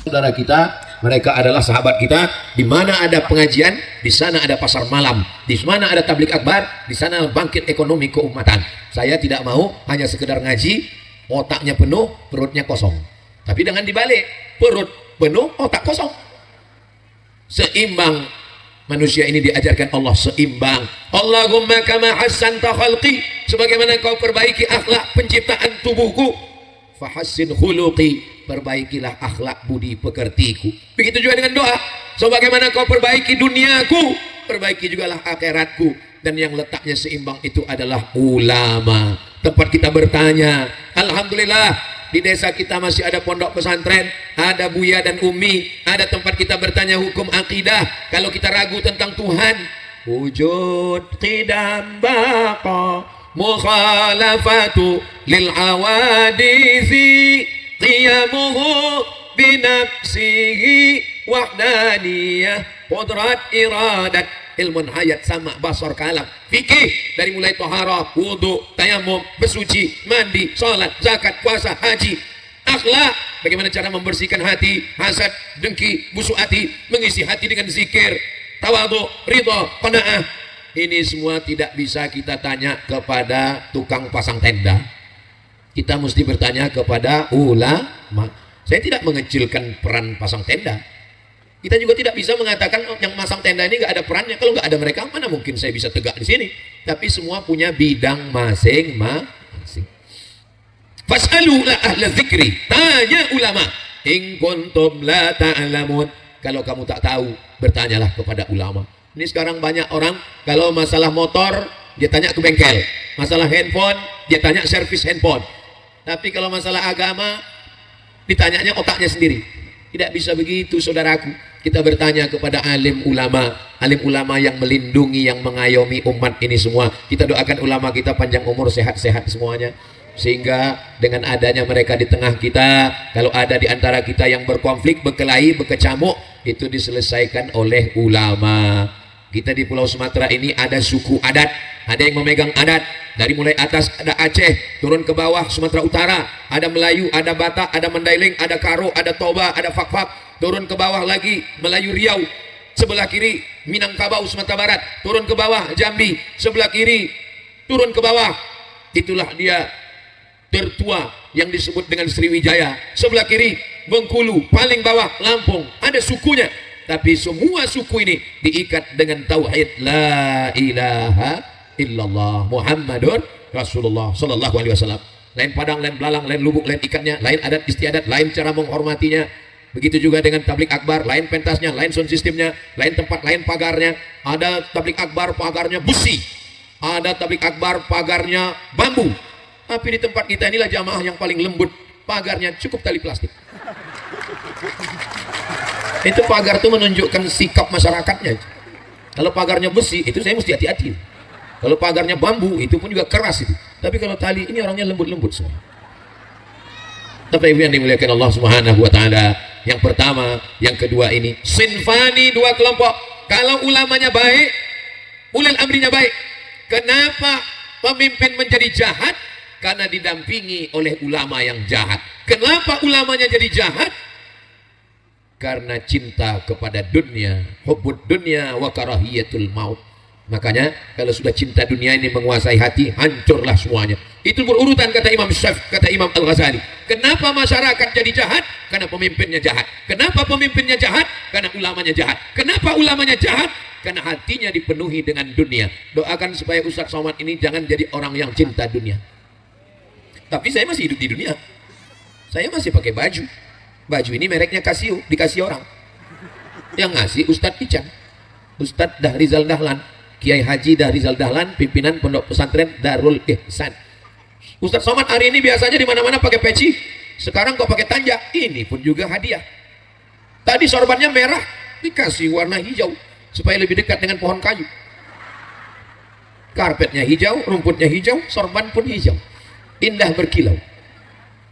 Saudara kita, mereka adalah sahabat kita. Di mana ada pengajian, di sana ada pasar malam. Di mana ada tablik akbar, di sana bangkit ekonomi keumatan. Saya tidak mau hanya sekedar ngaji, otaknya penuh, perutnya kosong. Tapi dengan dibalik, perut penuh, otak kosong. Seimbang. Manusia ini diajarkan Allah seimbang. Allahumma kama hassanta khalqi, sebagaimana kau perbaiki akhlak penciptaan tubuhku, fahassin khuluqi, perbaikilah akhlak budi pekertiku. Begitu juga dengan doa, sebagaimana kau perbaiki duniaku, perbaiki jugalah akhiratku. Dan yang letaknya seimbang itu adalah ulama. Tempat kita bertanya. Alhamdulillah, di desa kita masih ada pondok pesantren, ada Buya dan Umi, ada tempat kita bertanya hukum akidah. Kalau kita ragu tentang Tuhan, wujud qidam baqa mukhalafatu lil awadisi qiyamuhu binafsihi wahdaniyah qudrat iradat ilmun hayat sama basar kalam fikih, dari mulai toharah, wudhu, tayamum, bersuci, mandi, sholat, zakat, puasa, haji, akhlak, bagaimana cara membersihkan hati, hasad, dengki, busuk hati, mengisi hati dengan zikir, tawadhu, ridha, qanaah. Ini semua tidak bisa kita tanya kepada tukang pasang tenda. Kita mesti bertanya kepada ulama. Saya tidak mengecilkan peran pasang tenda. Kita juga tidak bisa mengatakan yang masang tenda ini nggak ada perannya. Kalau nggak ada mereka, mana mungkin saya bisa tegak di sini. Tapi semua punya bidang masing-masing. Fas'alu la ahla dzikri, tanya ulama. In kuntum la ta'lamun, kalau kamu tak tahu, bertanyalah kepada ulama. Ini sekarang banyak orang kalau masalah motor dia tanya ke bengkel, masalah handphone dia tanya servis handphone. Tapi kalau masalah agama ditanyanya otaknya sendiri. Tidak bisa begitu, saudaraku. Kita bertanya kepada alim ulama yang melindungi, yang mengayomi umat ini semua. Kita doakan ulama kita panjang umur, sehat-sehat semuanya, sehingga dengan adanya mereka di tengah kita, kalau ada di antara kita yang berkonflik, berkelahi, berkecamuk, itu diselesaikan oleh ulama. Kita di Pulau Sumatera ini ada suku adat, ada yang memegang adat. Dari mulai atas ada Aceh, turun ke bawah Sumatera Utara, ada Melayu, ada Batak, ada Mandailing, ada Karo, ada Toba, ada Fak-Fak. Turun ke bawah lagi Melayu Riau, sebelah kiri Minangkabau Sumatera Barat, turun ke bawah Jambi, sebelah kiri turun ke bawah, itulah dia tertua yang disebut dengan Sriwijaya, sebelah kiri Bengkulu, paling bawah Lampung, ada sukunya. Tapi semua suku ini diikat dengan tauhid la ilaha illallah Muhammadur Rasulullah sallallahu alaihi wasallam. Lain padang, lain belalang, lain lubuk, lain ikatnya, lain adat istiadat, lain cara menghormatinya. Begitu juga dengan tablik akbar, lain pentasnya, lain sound sistemnya, lain tempat, lain pagarnya. Ada tablik akbar pagarnya besi, ada tablik akbar pagarnya bambu. Tapi di tempat kita inilah jamaah yang paling lembut, pagarnya cukup tali plastik. Itu pagar itu menunjukkan sikap masyarakatnya. Kalau pagarnya besi, itu saya mesti hati-hati. Kalau pagarnya bambu, itu pun juga keras itu. Tapi kalau tali, ini orangnya lembut-lembut semua. Tapi yang dimuliakan Allah Subhanahu wa taala, yang pertama, yang kedua ini sinfani, dua kelompok. Kalau ulamanya baik, ulil amrinya baik. Kenapa pemimpin menjadi jahat? Karena didampingi oleh ulama yang jahat. Kenapa ulamanya jadi jahat? Karena cinta kepada dunia, hubbud dunya wa karahiyatul maut. Makanya kalau sudah cinta dunia ini menguasai hati, hancurlah semuanya. Itu berurutan, kata Imam Syafi'i, kata Imam Al-Ghazali. Kenapa masyarakat jadi jahat? Karena pemimpinnya jahat. Kenapa pemimpinnya jahat? Karena ulamanya jahat. Kenapa ulamanya jahat? Karena hatinya dipenuhi dengan dunia. Doakan supaya Ustadz Somad ini jangan jadi orang yang cinta dunia. Tapi saya masih hidup di dunia. Saya masih pakai baju. Baju ini mereknya Casio, dikasih orang. Yang ngasih Ustadz Ican, Ustadz Dahrizal Dahlan, Kiai Haji Dahrizal Dahlan, pimpinan Pondok Pesantren Darul Ihsan. Ustadz Somad hari ini biasanya di mana-mana pakai peci, sekarang kok pakai tanja. Ini pun juga hadiah. Tadi sorbannya merah, dikasih warna hijau supaya lebih dekat dengan pohon kayu. Karpetnya hijau, rumputnya hijau, sorban pun hijau. Indah berkilau.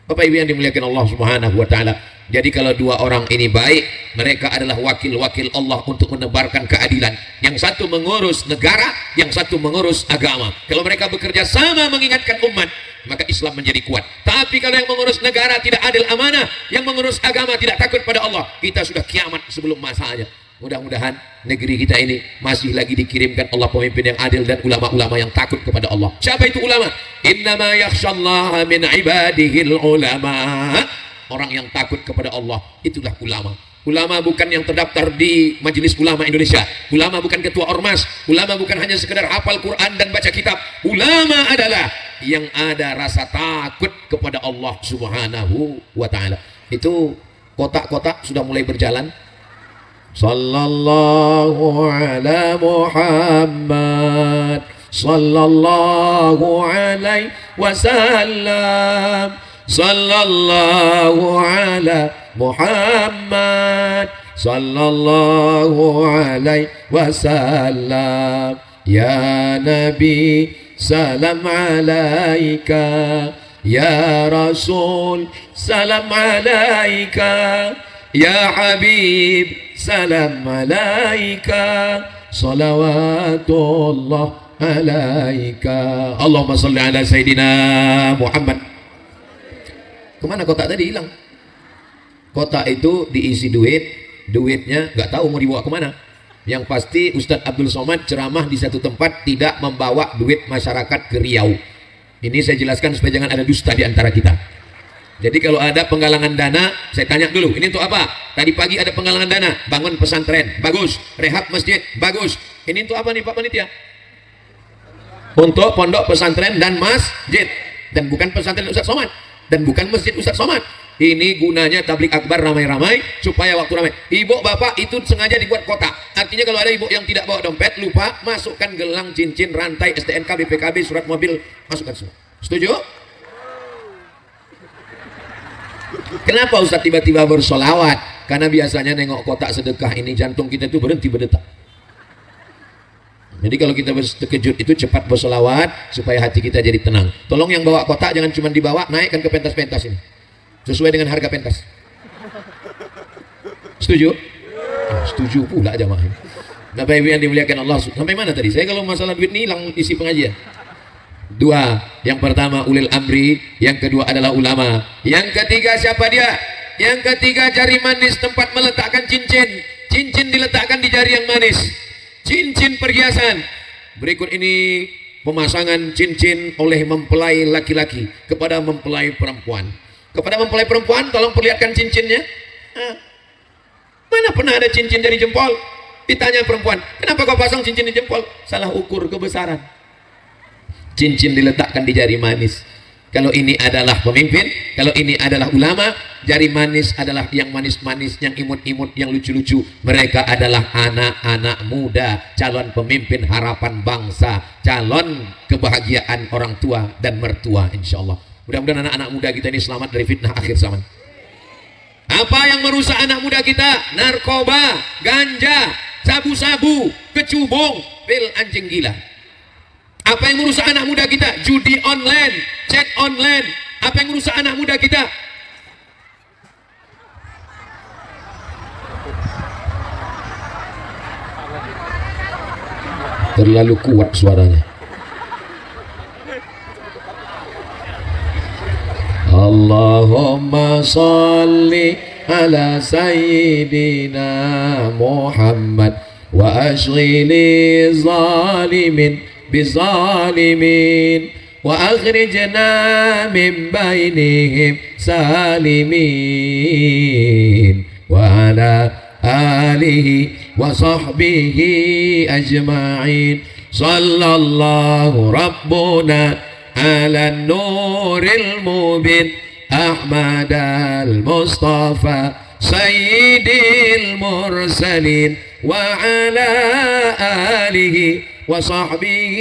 Bapak Ibu yang dimuliakan Allah Subhanahu wa taala. Jadi kalau dua orang ini baik, mereka adalah wakil-wakil Allah untuk menebarkan keadilan. Yang satu mengurus negara, yang satu mengurus agama. Kalau mereka bekerja sama mengingatkan umat, maka Islam menjadi kuat. Tapi kalau yang mengurus negara tidak adil amanah, yang mengurus agama tidak takut pada Allah, kita sudah kiamat sebelum masanya. Mudah-mudahan negeri kita ini masih lagi dikirimkan Allah pemimpin yang adil dan ulama-ulama yang takut kepada Allah. Siapa itu ulama? Innama yakhshallaha min ibadihil ulama. Orang yang takut kepada Allah itulah ulama. Ulama bukan yang terdaftar di Majelis Ulama Indonesia. Ulama bukan ketua ormas. Ulama bukan hanya sekedar hafal Quran dan baca kitab. Ulama adalah yang ada rasa takut kepada Allah Subhanahu wa ta'ala. Itu kotak-kotak sudah mulai berjalan. Sallallahu ala Muhammad, sallallahu alaihi wasallam, sallallahu ala Muhammad, sallallahu alaihi wasallam. Ya Nabi, salam alaika. Ya Rasul, salam alaika. Ya Habib, salam alaika. Salawatullah alaika. Allahumma salli ala Sayyidina Muhammad. Kemana kotak tadi hilang? Kotak itu diisi duit. Duitnya nggak tahu mau dibawa kemana. Yang pasti Ustadz Abdul Somad ceramah di satu tempat tidak membawa duit masyarakat ke Riau. Ini saya jelaskan supaya jangan ada dusta di antara kita. Jadi kalau ada penggalangan dana, saya tanya dulu, ini untuk apa? Tadi pagi ada penggalangan dana, bangun pesantren, bagus. Rehab masjid, bagus. Ini untuk apa nih Pak Panitia? Untuk pondok pesantren dan masjid. Dan bukan pesantren Ustadz Somad. Dan bukan masjid Ustadz Somad. Ini gunanya tablik akbar ramai-ramai, supaya waktu ramai. Ibu bapak itu sengaja dibuat kotak. Artinya kalau ada ibu yang tidak bawa dompet, lupa, masukkan gelang, cincin, rantai, STNK, BPKB, surat mobil, masukkan semua. Setuju? Kenapa Ustaz tiba-tiba bersolawat? Karena biasanya nengok kotak sedekah ini jantung kita itu berhenti berdetak. Jadi kalau kita terkejut itu cepat bersolawat supaya hati kita jadi tenang. Tolong yang bawa kotak jangan cuma dibawa, naikkan ke pentas-pentas ini. Sesuai dengan harga pentas. Setuju? Oh, setuju pula jamaah. Bapak Ibu yang dimuliakan Allah. Sampai mana tadi? Saya kalau masalah duit ini hilang isi pengajian. Dua, yang pertama ulil amri, yang kedua adalah ulama, yang ketiga siapa dia? Yang ketiga jari manis tempat meletakkan cincin. Cincin diletakkan di jari yang manis, cincin perhiasan. Berikut ini pemasangan cincin oleh mempelai laki-laki kepada mempelai perempuan. Kepada mempelai perempuan tolong perlihatkan cincinnya. Mana pernah ada cincin dari jempol? Ditanya perempuan, kenapa kau pasang cincin di jempol? Salah ukur kebesaran. Cincin diletakkan di jari manis. Kalau ini adalah pemimpin, kalau ini adalah ulama, jari manis adalah yang manis-manis, yang imut-imut, yang lucu-lucu. Mereka adalah anak-anak muda, calon pemimpin harapan bangsa, calon kebahagiaan orang tua dan mertua, insya Allah. Mudah-mudahan anak-anak muda kita ini selamat dari fitnah akhir zaman. Apa yang merusak anak muda kita? Narkoba, ganja, sabu-sabu, kecubung, pil anjing gila. Apa yang merusak anak muda kita? Judi online, chat online. Apa yang merusak anak muda kita? Terlalu kuat suaranya. Allahumma salli ala sayyidina Muhammad wa ashghili zalimin بظالمين وأخرجنا من بينهم سالمين وعلى آله وصحبه أجمعين صلى الله ربنا على النور المبين أحمد المصطفى سيد المرسلين وعلى آله وصحبه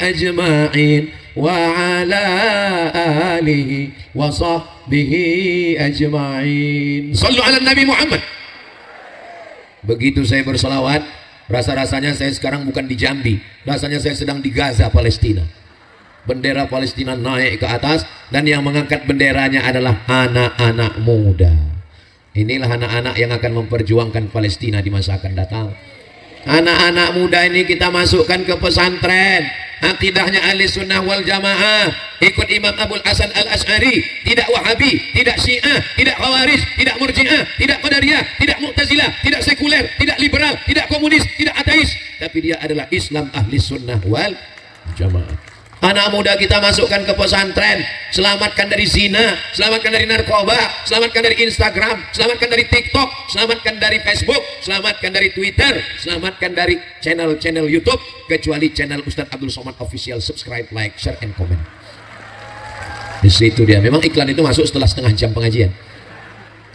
أجمعين وعلى آله وصحبه أجمعين صلوا على النبي Muhammad. Begitu saya bersolawat, rasa-rasanya saya sekarang bukan di Jambi, rasanya saya sedang di Gaza, Palestina. Bendera Palestina naik ke atas dan yang mengangkat benderanya adalah anak-anak muda. Inilah anak-anak yang akan memperjuangkan Palestina di masa akan datang. Anak-anak muda ini kita masukkan ke pesantren. akidahnya ahli sunnah wal jamaah, ikut Imam Abul Hasan al-Asy'ari, tidak Wahabi, tidak Syiah, tidak Khawarij, tidak Murji'ah, tidak Qadariyah, tidak Mu'tazilah, tidak sekuler, tidak liberal, tidak komunis, tidak ateis, tapi dia adalah Islam ahli sunnah wal jamaah. Anak muda kita masukkan ke pesantren, selamatkan dari zina, selamatkan dari narkoba, selamatkan dari Instagram, selamatkan dari TikTok, selamatkan dari Facebook, selamatkan dari Twitter, selamatkan dari channel-channel YouTube, kecuali channel Ustadz Abdul Somad Official. Subscribe, like, share, and comment. Di situ dia. Memang iklan itu masuk setelah setengah jam pengajian.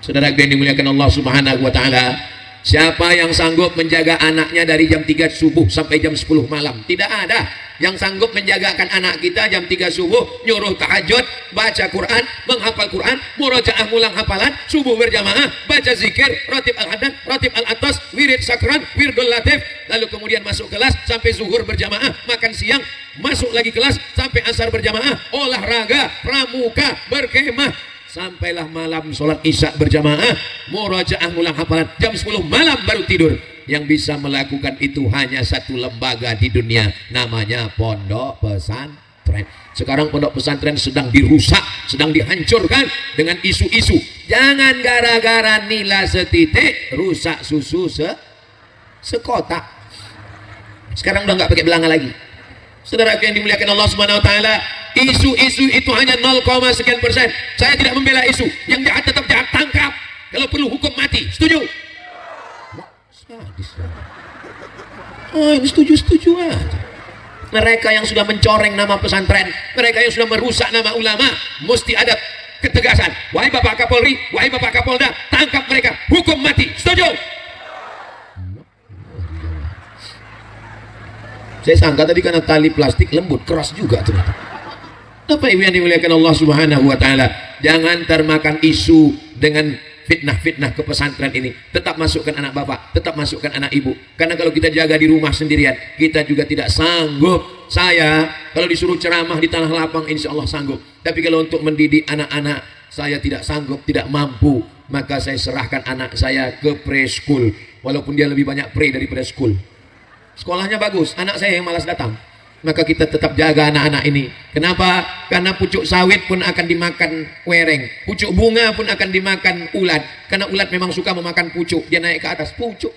Saudara yang dimuliakan Allah Subhanahu wa taala, siapa yang sanggup menjaga anaknya dari jam 3 subuh sampai jam 10 malam? Tidak ada yang sanggup menjagakan anak kita jam 3 subuh, nyuruh tahajud, baca Quran, menghafal Quran, murojaah ngulang hafalan, subuh berjamaah, baca zikir, ratib al-hadan, ratib al-atas, wirid sakran, wirdul latif, lalu kemudian masuk kelas sampai zuhur berjamaah, makan siang, masuk lagi kelas sampai asar berjamaah, olahraga, pramuka, berkemah, sampailah malam sholat isya berjamaah, murojaah ngulang hafalan, jam 10 malam baru tidur. Yang bisa melakukan itu hanya satu lembaga di dunia, namanya pondok pesantren. Sekarang pondok pesantren sedang dirusak, sedang dihancurkan dengan isu-isu. Jangan gara-gara nila setitik rusak susu sekotak. Sekarang udah nggak pakai belanga lagi. Saudara yang dimuliakan Allah Subhanahu wa taala, isu-isu itu hanya 0, sekian persen. Saya tidak membela isu. Yang jahat tetap jahat, tangkap. Kalau perlu hukum mati. Setuju? Oh, ini setuju aja. Mereka yang sudah mencoreng nama pesantren, mereka yang sudah merusak nama ulama, mesti ada ketegasan. Wahai Bapak Kapolri, wahai Bapak Kapolda, tangkap mereka, hukum mati. Setuju? Saya sangka tadi karena tali plastik lembut, keras juga ternyata. Apa yang dimuliakan Allah Subhanahu wa taala, jangan termakan isu dengan fitnah-fitnah ke pesantren ini. Tetap masukkan anak bapak, tetap masukkan anak ibu, karena kalau kita jaga di rumah sendirian, kita juga tidak sanggup. Saya kalau disuruh ceramah di tanah lapang, insya Allah sanggup, tapi kalau untuk mendidik anak-anak, saya tidak sanggup, tidak mampu. Maka saya serahkan anak saya ke preschool, walaupun dia lebih banyak pre daripada school. Sekolahnya bagus, anak saya yang malas datang. Maka kita tetap jaga anak-anak ini. Kenapa? Karena pucuk sawit pun akan dimakan wereng, pucuk bunga pun akan dimakan ulat, karena ulat memang suka memakan pucuk. Dia naik ke atas, pucuk.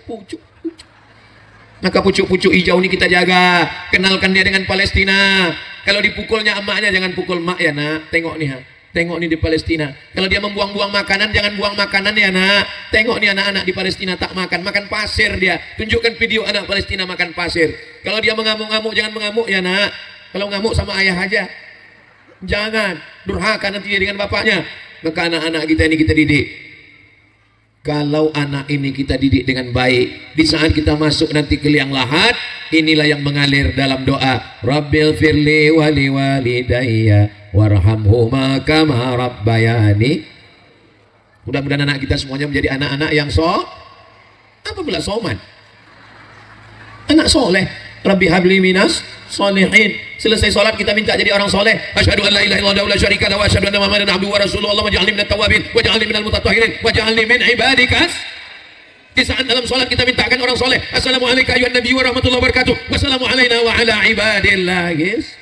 Maka pucuk-pucuk hijau ini kita jaga. Kenalkan dia dengan Palestina. Kalau dipukulnya emaknya, jangan pukul mak ya nak. Tengok nih ha, tengok nih di Palestina. Kalau dia membuang-buang makanan, jangan buang makanan ya nak. Tengok nih anak-anak di Palestina tak makan pasir dia. Tunjukkan video anak Palestina makan pasir. Kalau dia mengamuk-ngamuk, jangan mengamuk ya nak. Kalau ngamuk sama ayah aja, jangan durhaka nanti dia dengan bapaknya. Maka anak-anak kita ini kita didik. Kalau anak ini kita didik dengan baik, di saat kita masuk nanti ke liang lahat, inilah yang mengalir dalam doa, Rabbil firli wali walidayya warhamhuma kama rabbayani. Mudah-mudahan anak kita semuanya menjadi anak-anak yang apa pula soman, anak soleh. Rabbi habli minas solihin. Selesai sholat kita minta jadi orang soleh. Asyhadu an la ilaha illallah wa la syarika lahu wa asyhadu anna Muhammadan abduhu wa rasuluhu. Allahumma ij'alni minat tawwabin waj'alni minal mutatahhirin waj'alni min ibadikas. Di saat dalam sholat kita mintakan orang soleh. Assalamualaikum ayuhan nabi wa rahmatullahi wa barakatuh. Wassalamu alaina wa ala ibadillahis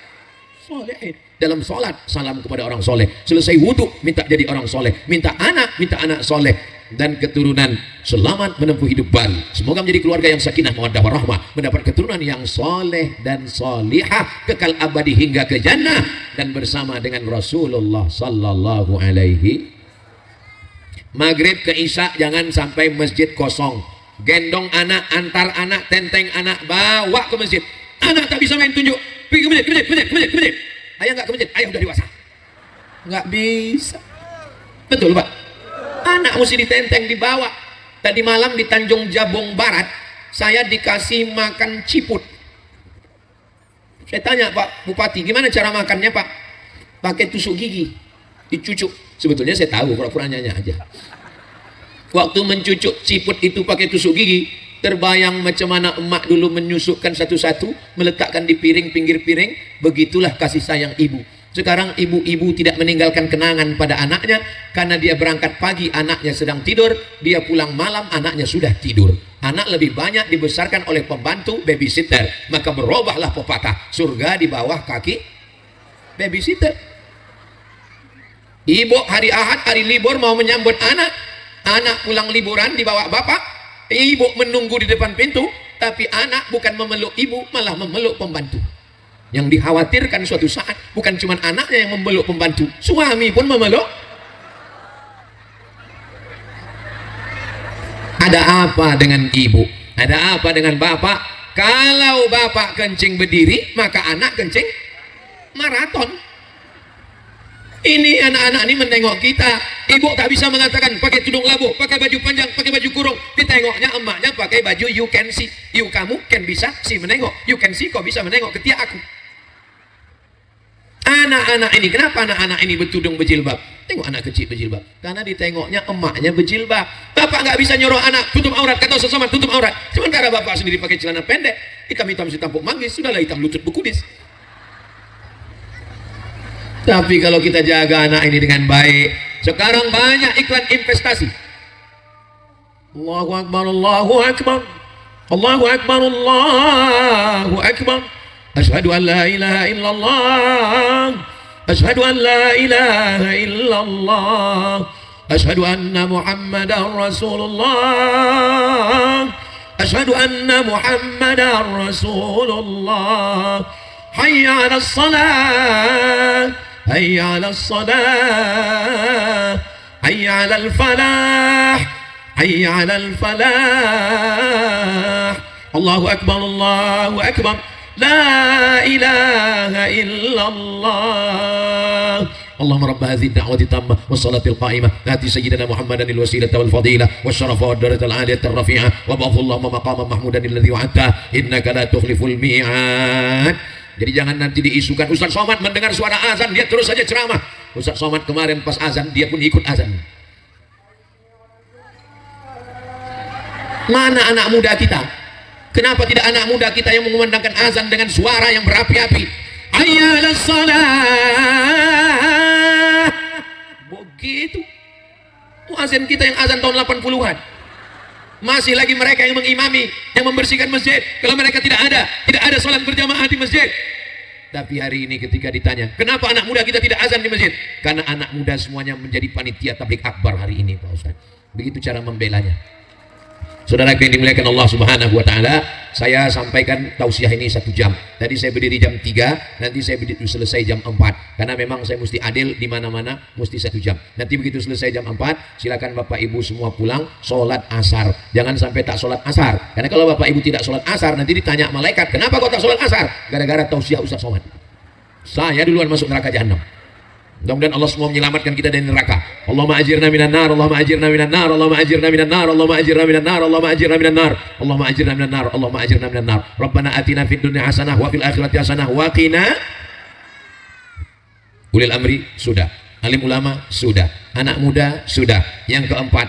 solihin. Dalam sholat salam kepada orang soleh. Selesai wudhu minta jadi orang soleh. Minta anak soleh dan keturunan selamat menempuh hidup baru. Semoga menjadi keluarga yang sakinah mawaddah warahmah, mendapat keturunan yang soleh dan solihah, kekal abadi hingga ke jannah dan bersama dengan Rasulullah sallallahu alaihi. Maghrib ke isya jangan sampai masjid kosong. Gendong anak, antar anak, tenteng anak, bawa ke masjid. Anak tak bisa main tunjuk, pergi ke masjid. Ayah nggak ke masjid, ayah udah dewasa. Nggak bisa. Betul Pak? Anak mesti ditenteng, dibawa. Tadi malam di Tanjung Jabung Barat, saya dikasih makan ciput. Saya tanya Pak Bupati, gimana cara makannya Pak? Pakai tusuk gigi, dicucuk. Sebetulnya saya tahu, pura-pura nanya aja. Waktu mencucuk ciput itu pakai tusuk gigi, terbayang macam mana emak dulu menyusukkan satu-satu, meletakkan di piring, pinggir piring. Begitulah kasih sayang ibu. Sekarang ibu-ibu tidak meninggalkan kenangan pada anaknya karena dia berangkat pagi, anaknya sedang tidur, dia pulang malam, anaknya sudah tidur. Anak lebih banyak dibesarkan oleh pembantu, babysitter. Maka berubahlah pepatah, surga di bawah kaki babysitter. Ibu hari Ahad, hari libur mau menyambut anak, anak pulang liburan dibawa bapak, ibu menunggu di depan pintu, tapi anak bukan memeluk ibu, malah memeluk pembantu. Yang dikhawatirkan suatu saat bukan cuma anaknya yang memeluk pembantu, suami pun memeluk. Ada apa dengan ibu? Ada apa dengan bapak? Kalau bapak kencing berdiri, maka anak kencing maraton. Ini anak-anak ini menengok kita. Ibu tak bisa mengatakan pakai tudung labu, pakai baju panjang, pakai baju kurung. Ditengoknya emaknya pakai baju you can see. You kamu can bisa si menengok. You can see kau bisa menengok ketiak aku. Anak-anak ini, kenapa anak-anak ini bertudung berjilbab? Tengok anak kecil berjilbab, karena ditengoknya emaknya berjilbab. Bapak nggak bisa nyuruh anak tutup aurat, kata sesama tutup aurat. Sementara bapak sendiri pakai celana pendek, hitam-hitam setampuk manggis, sudahlah hitam lutut bekudis. Tapi kalau kita jaga anak ini dengan baik, sekarang banyak iklan investasi. Allahu Akbar, Allahu Akbar, Allahu Akbar, Allahu Akbar. Asyhadu an la ilaha illallah, asyhadu an la ilaha illallah, asyhadu anna Muhammadar Rasulullah, asyhadu anna Muhammadar Rasulullah. Hayya 'alas salat, hayya 'alas salat, hayya 'alal falah, hayya 'alal falah. Allahu akbar, Allahu akbar. لا إله إلا الله. اللهم رب هذه الدعوة التامة والصلاة القائمة آت سيدنا محمدا الوسيلة والفضيلة والشرف والدرجة العالية الرفيعة وابعثه اللهم مقاما محمودا الذي وعدته إنك لا تخلف الميعاد. Jadi jangan nanti diisukan Ustaz Somad mendengar suara azan dia terus saja ceramah. Ustaz Somad kemarin pas azan dia pun ikut azan. Mana anak muda kita? Kenapa tidak anak muda kita yang mengumandangkan azan dengan suara yang berapi-api? Hayya 'alas shalah. Begitu. Muazin kita yang azan tahun 80-an. Masih lagi mereka yang mengimami, yang membersihkan masjid. Kalau mereka tidak ada salat berjamaah di masjid. Tapi hari ini ketika ditanya, kenapa anak muda kita tidak azan di masjid? Karena anak muda semuanya menjadi panitia tabligh akbar hari ini, Pak Ustaz. Begitu cara membelanya. Saudara yang dimuliakan Allah Subhanahu wa taala, saya sampaikan tausiah ini 1 jam. Tadi saya berdiri jam 3, nanti saya berdiri selesai jam 4. Karena memang saya mesti adil di mana-mana, mesti 1 jam. Nanti begitu selesai jam 4, silakan Bapak Ibu semua pulang sholat asar. Jangan sampai tak sholat asar. Karena kalau Bapak Ibu tidak sholat asar, nanti ditanya malaikat, kenapa kau tak sholat asar? Gara-gara tausiah Ustaz Somad. Saya duluan masuk neraka jahanam. Mudah-mudahan Allah semua menyelamatkan kita dari neraka. Allahumma ajirna minan nar, Allahumma ajirna minan nar, Allahumma ajirna minan nar, Allahumma ajirna minan nar, Allahumma ajirna minan nar, Allahumma ajirna minan nar, Allahumma ajirna minan nar. Rabbana atina fid dunya hasanah wa fil akhirati hasanah wa qina. Ulil amri sudah, alim ulama sudah, anak muda sudah. Yang keempat,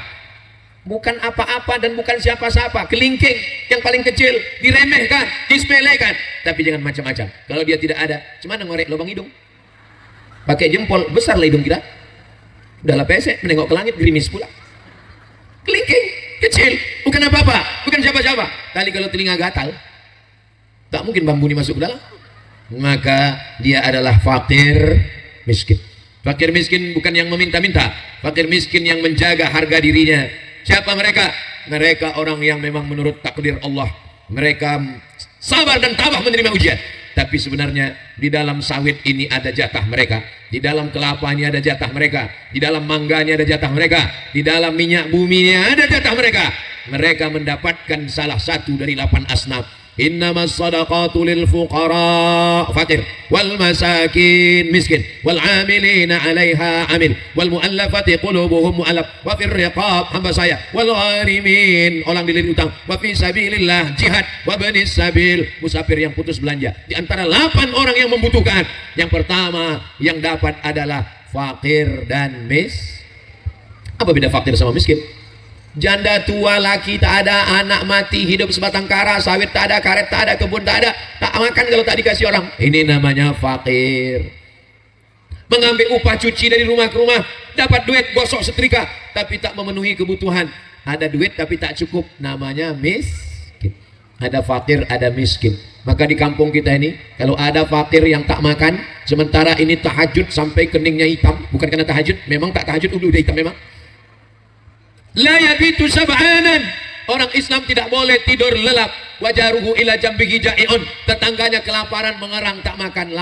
bukan apa-apa dan bukan siapa-siapa, kelingking yang paling kecil, diremehkan, disepelekan, tapi jangan macam-macam. Kalau dia tidak ada, cuman ngorek lubang hidung. Pakai jempol, besar lah hidung kita. Udahlah pesek, menengok ke langit, gerimis pula. Kelingking, kecil, bukan apa-apa, bukan siapa-siapa. Kali kalau telinga gatal, tak mungkin bambu ini masuk ke dalam. Maka dia adalah fakir miskin. Fakir miskin bukan yang meminta-minta. Fakir miskin yang menjaga harga dirinya. Siapa mereka? Mereka orang yang memang menurut takdir Allah. Mereka sabar dan tabah menerima ujian. Tapi sebenarnya di dalam sawit ini ada jatah mereka, di dalam kelapa ini ada jatah mereka, di dalam mangga ini ada jatah mereka, di dalam minyak bumi ini ada jatah mereka. Mereka mendapatkan salah satu dari 8 asnaf. Innamas sadaqatu lil fuqara fakir wal masakin miskin wal amilina 'alaiha amil wal muallafati qulubuhum muallaf wa fir riqab hamba saya wal gharimin orang dililit utang wa fi sabilillah jihad wa banis sabil musafir yang putus belanja. Di antara 8 orang yang membutuhkan, yang pertama yang dapat adalah fakir dan Apa beda fakir sama miskin? Janda tua, laki tak ada, anak mati, hidup sebatang kara, sawit tak ada, karet tak ada, kebun tak ada, tak makan kalau tak dikasih orang. Ini namanya fakir. mengambil upah cuci dari rumah ke rumah, dapat duit gosok setrika, tapi tak memenuhi kebutuhan. Ada duit tapi tak cukup, namanya miskin. Ada fakir, ada miskin. Maka di kampung kita ini, kalau ada fakir yang tak makan, sementara ini tahajud sampai keningnya hitam, bukan karena tahajud, memang tak tahajud, udah hitam memang. La yabitu sab'anan, orang Islam tidak boleh tidur lelap. Wajaruhu ila jambihi ja'iun, tetangganya kelaparan mengerang tak makan,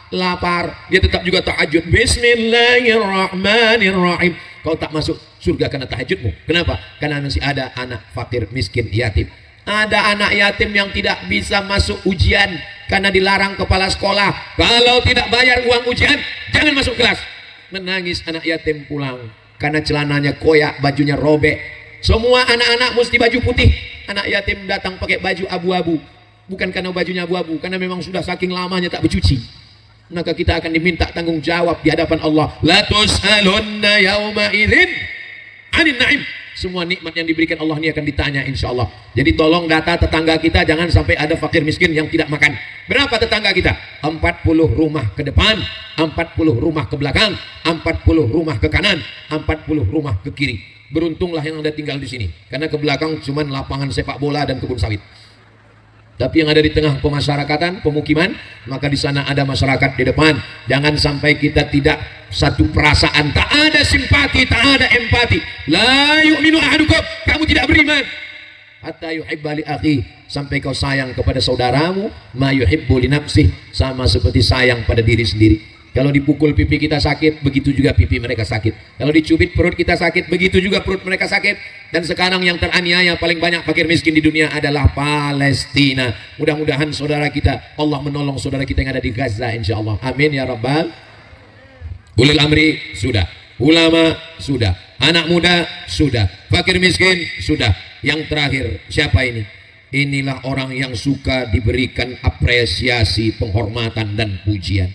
lapar, dia tetap juga tahajud. Bismillahirrahmanirrahim. Kau tak masuk surga karena tahajudmu. Kenapa? Karena masih ada anak fakir, miskin, yatim. Ada anak yatim yang tidak bisa masuk ujian karena dilarang kepala sekolah. Kalau tidak bayar uang ujian, jangan masuk kelas. Menangis anak yatim pulang karena celananya koyak, bajunya robek. Semua anak-anak mesti baju putih. Anak yatim datang pakai baju abu-abu. Bukan karena bajunya abu-abu, karena memang sudah saking lamanya tak bercuci. Maka kita akan diminta tanggung jawab di hadapan Allah. La tus'alunna yauma idzin 'anil na'im. Semua nikmat yang diberikan Allah ini akan ditanya insya Allah. Jadi tolong data tetangga kita, jangan sampai ada fakir miskin yang tidak makan. Berapa tetangga kita? 40 rumah ke depan, 40 rumah ke belakang, 40 rumah ke kanan, 40 rumah ke kiri. Beruntunglah yang Anda tinggal di sini, karena ke belakang cuma lapangan sepak bola dan kebun sawit. Tapi yang ada di tengah pemasyarakatan, pemukiman, maka di sana ada masyarakat di depan. Jangan sampai kita tidak satu perasaan, tak ada simpati, tak ada empati. La yu'minu ahadukum, kamu tidak beriman hatta yuhibba li akhi, sampai kau sayang kepada saudaramu ma yuhibbu li nafsih, sama seperti sayang pada diri sendiri. Kalau dipukul pipi kita sakit, begitu juga pipi mereka sakit. Kalau dicubit perut kita sakit, begitu juga perut mereka sakit. Dan sekarang yang teraniaya paling banyak fakir miskin di dunia adalah Palestina. Mudah-mudahan saudara kita, Allah menolong saudara kita yang ada di Gaza insya Allah. Amin ya Rabbal. Ulil amri sudah, ulama sudah, anak muda sudah, fakir miskin sudah. Yang terakhir siapa ini? Inilah orang yang suka diberikan apresiasi, penghormatan dan pujian.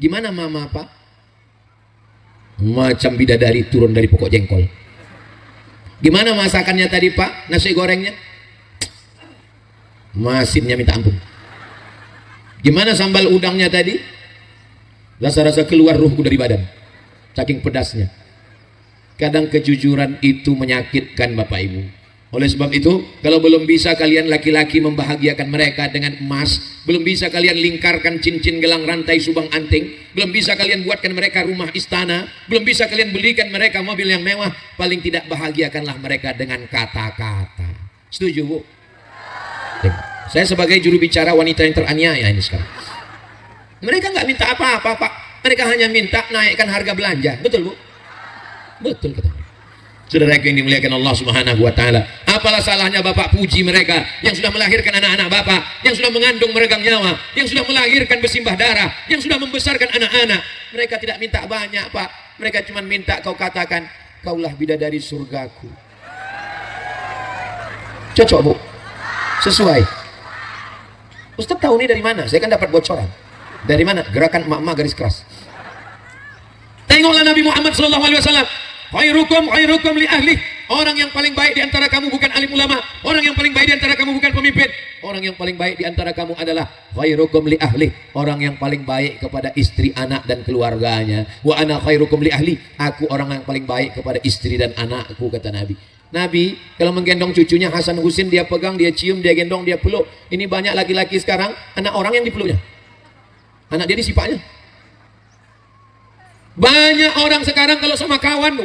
Gimana mama pak? Macam bidadari turun dari pokok jengkol. Gimana masakannya tadi pak? Nasi gorengnya? Masinnya minta ampun. Gimana sambal udangnya tadi? Rasa-rasa keluar ruhku dari badan, saking pedasnya. Kadang kejujuran itu menyakitkan bapak ibu. Oleh sebab itu, kalau belum bisa kalian laki-laki membahagiakan mereka dengan emas, belum bisa kalian lingkarkan cincin gelang rantai subang anting, belum bisa kalian buatkan mereka rumah istana, belum bisa kalian belikan mereka mobil yang mewah, paling tidak bahagiakanlah mereka dengan kata-kata. Setuju bu? Saya sebagai juru bicara wanita yang teraniaya ini sekarang. Mereka nggak minta apa-apa pak, mereka hanya minta naikkan harga belanja. Betul bu? Betul kata. Saudara yang dimuliakan Allah Subhanahu wa taala, apalah salahnya bapak puji mereka yang sudah melahirkan anak-anak bapak, yang sudah mengandung meregang nyawa, yang sudah melahirkan bersimbah darah, yang sudah membesarkan anak-anak. Mereka tidak minta banyak pak, mereka cuma minta kau katakan, kaulah bidadari surgaku. Cocok bu? Sesuai? Ustaz tahu ini dari mana? Saya kan dapat bocoran. Dari mana? Gerakan emak-emak garis keras. Tengoklah Nabi Muhammad SAW. Khairukum li ahli. Orang yang paling baik di antara kamu bukan alim ulama. Orang yang paling baik di antara kamu bukan pemimpin. Orang yang paling baik di antara kamu adalah khairukum li ahli. Orang yang paling baik kepada istri, anak dan keluarganya. Wa ana khairukum li ahli. Aku orang yang paling baik kepada istri dan anakku, kata Nabi. Nabi kalau menggendong cucunya Hasan Husin, dia pegang, dia cium, dia gendong, dia peluk. Ini banyak laki-laki sekarang anak orang yang dipeluknya. Anak dia disipaknya. Banyak orang sekarang kalau sama kawan,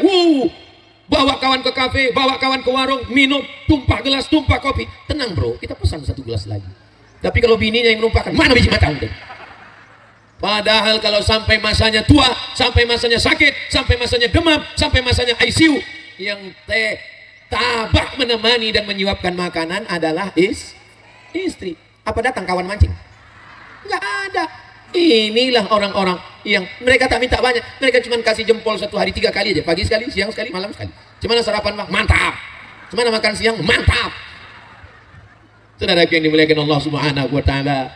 bawa kawan ke kafe, bawa kawan ke warung, minum, tumpah gelas, tumpah kopi. Tenang bro, kita pesan satu gelas lagi. Tapi kalau bininya yang menumpahkan, mana biji matamu? Padahal kalau sampai masanya tua, sampai masanya sakit, sampai masanya demam, sampai masanya ICU, yang tabah menemani dan menyuapkan makanan adalah istri. Apa datang kawan mancing? Enggak ada. Inilah orang-orang yang mereka tak minta banyak, mereka cuma kasih jempol satu hari 3 kali aja, pagi sekali, siang sekali, malam sekali. Cuma sarapan bang, mantap. Cuma makan siang, mantap. Saudara yang dimuliakan Allah Subhanahu wa taala,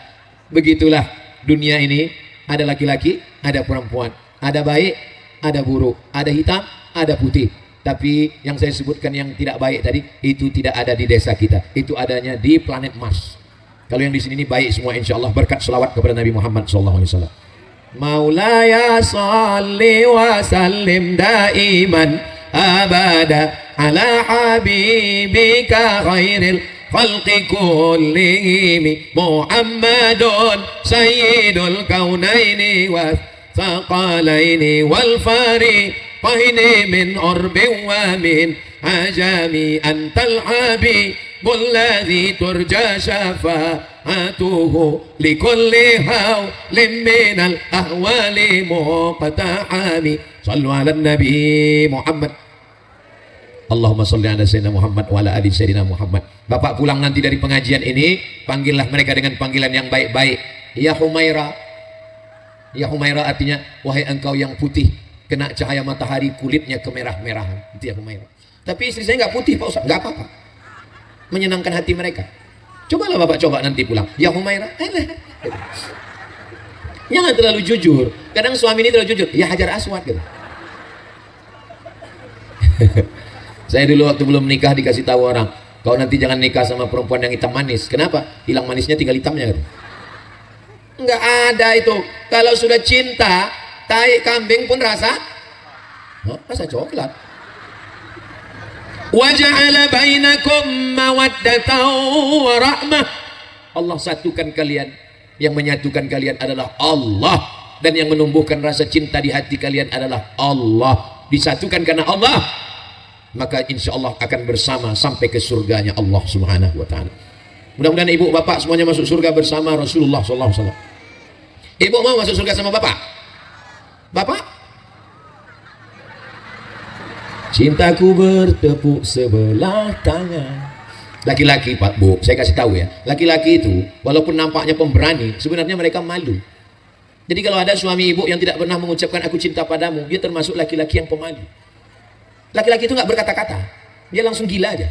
begitulah dunia ini, ada laki-laki, ada perempuan, ada baik, ada buruk, ada hitam, ada putih. Tapi yang saya sebutkan yang tidak baik tadi, itu tidak ada di desa kita, itu adanya di planet Mars. Kalau yang di sini ini baik semua insya Allah, berkat selawat kepada Nabi Muhammad SAW. Maulaya salli wa sallim daiman abada ala habibika khairil khalqi kullihim Muhammadun sayyidul kaunaini wa thaqalaini wal fariqaini min urbin wa min ajami antal habibul ladzi turja syafa'atuhu likulli hawlin minal ahwali muqtahami. Sallu ala nabi Muhammad. Allahumma salli ala sayyidina Muhammad wa ala ali sayyidina Muhammad. Bapak pulang nanti dari pengajian ini, panggillah mereka dengan panggilan yang baik-baik. Ya Humaira. Ya Humaira artinya wahai engkau yang putih, kena cahaya matahari kulitnya kemerah-merahan. Itu ya Humaira. Tapi istri saya nggak putih Pak Ustaz, nggak apa-apa. Menyenangkan hati mereka. Cobalah Bapak coba nanti pulang. Ya Humaira. Jangan terlalu jujur. Kadang suami ini terlalu jujur. Ya Hajar Aswad gitu. Saya dulu waktu belum nikah dikasih tahu orang, kau nanti jangan nikah sama perempuan yang hitam manis. Kenapa? Hilang manisnya tinggal hitamnya gitu. Enggak ada itu. Kalau sudah cinta, tai kambing pun rasa coklat. Wa ja'ala bainakum mawaddatan wa rahmah. Allah satukan kalian. Yang menyatukan kalian adalah Allah, dan yang menumbuhkan rasa cinta di hati kalian adalah Allah. Disatukan karena Allah, maka insya Allah akan bersama sampai ke surganya Allah Subhanahu wa ta'ala. Mudah-mudahan ibu bapak semuanya masuk surga bersama Rasulullah SAW. Ibu mau masuk surga sama bapak? Bapak? Cintaku bertepuk sebelah tangan. Laki-laki Pak Bu, saya kasih tahu ya, laki-laki itu walaupun nampaknya pemberani, sebenarnya mereka malu. Jadi kalau ada suami ibu yang tidak pernah mengucapkan aku cinta padamu, dia termasuk laki-laki yang pemalu. Laki-laki itu nggak berkata-kata, dia langsung gila aja.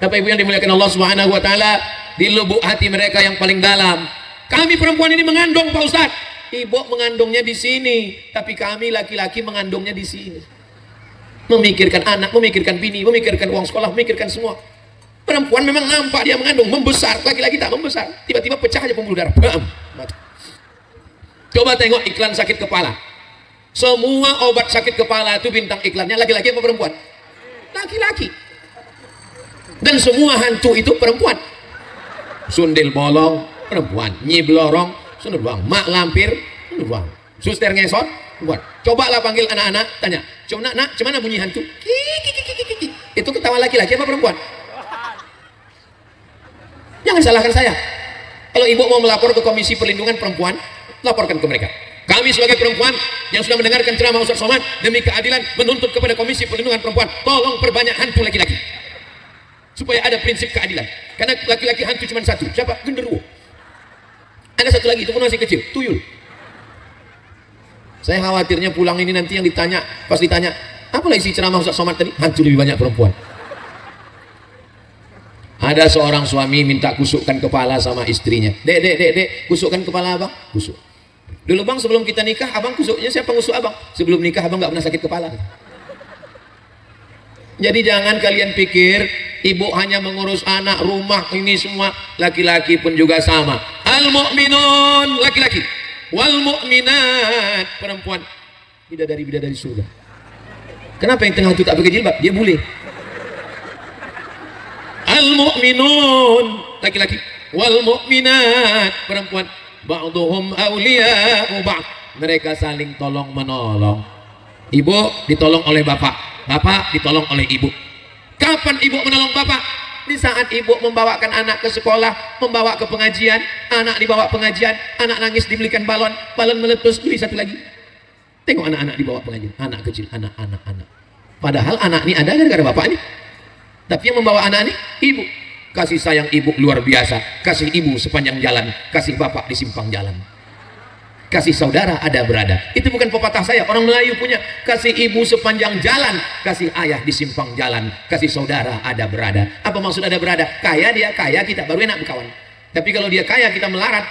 Bapak ibu yang dimuliakan Allah Subhanahu wa ta'ala, di lubuk hati mereka yang paling dalam, kami perempuan ini mengandung Pak Ustaz. Ibu mengandungnya di sini, tapi kami laki-laki mengandungnya di sini. Memikirkan anak, memikirkan bini, memikirkan uang sekolah, memikirkan semua. Perempuan memang nampak dia mengandung, membesar. Laki-laki tak membesar, tiba-tiba pecah aja pembuluh darah. Bam, mati. Coba tengok iklan sakit kepala. Semua obat sakit kepala itu bintang iklannya laki-laki apa perempuan? Laki-laki. Dan semua hantu itu perempuan. Sundel bolong perempuan, Nyi Blorong perempuan, mak lampir perempuan, suster ngesot perempuan. Cobalah panggil anak-anak, tanya, "Coba nak, cuman bunyi hantu?" Itu ketawa laki-laki apa perempuan? Jangan salahkan saya. Kalau ibu mau melapor ke Komisi Perlindungan Perempuan, laporkan ke mereka. Kami sebagai perempuan yang sudah mendengarkan ceramah Ustaz Somad demi keadilan menuntut kepada Komisi Perlindungan Perempuan, tolong perbanyak hantu laki-laki supaya ada prinsip keadilan. Karena laki-laki hantu cuma satu, siapa? Genderuwo. Ada satu lagi, itu pun masih kecil, tuyul. Saya khawatirnya pulang ini nanti yang ditanya, pas ditanya apa isi ceramah Ustaz Somad tadi, hantu lebih banyak perempuan. Ada seorang suami minta kusukkan kepala sama istrinya. Dek, kusukkan kepala abang. Kusuk. Dulu bang, sebelum kita nikah, abang kusuknya siapa ngusuk abang? Sebelum nikah abang nggak pernah sakit kepala. Jadi jangan kalian pikir ibu hanya mengurus anak, rumah, ini semua. Laki-laki pun juga sama. Al-mu'minun, laki-laki. Wal mu'minat, perempuan. Bidadari surga. Kenapa yang tengah itu tak pakai jilbab? Dia bule. Al-mu'minun, laki-laki. Wal mu'minat, perempuan. Ba'duhum awliya'u ba'd. Mereka saling tolong menolong. Ibu ditolong oleh bapak, bapak ditolong oleh ibu. Kapan ibu menolong bapak? Di saat ibu membawakan anak ke sekolah, membawa ke pengajian, anak dibawa pengajian, anak nangis dibelikan balon, balon meletus, beli satu lagi. Tengok anak-anak dibawa pengajian, anak kecil, anak. Padahal anak ini ada gara-gara bapak ini. Tapi yang membawa anak ini ibu. Kasih sayang ibu luar biasa. Kasih ibu sepanjang jalan, kasih bapak di simpang jalan. Kasih saudara ada berada. Itu bukan pepatah saya, orang Melayu punya. Kasih ibu sepanjang jalan, kasih ayah di simpang jalan, kasih saudara ada berada. Apa maksud ada berada? Kaya dia, kaya kita, baru enak berkawan. Tapi kalau dia kaya kita melarat,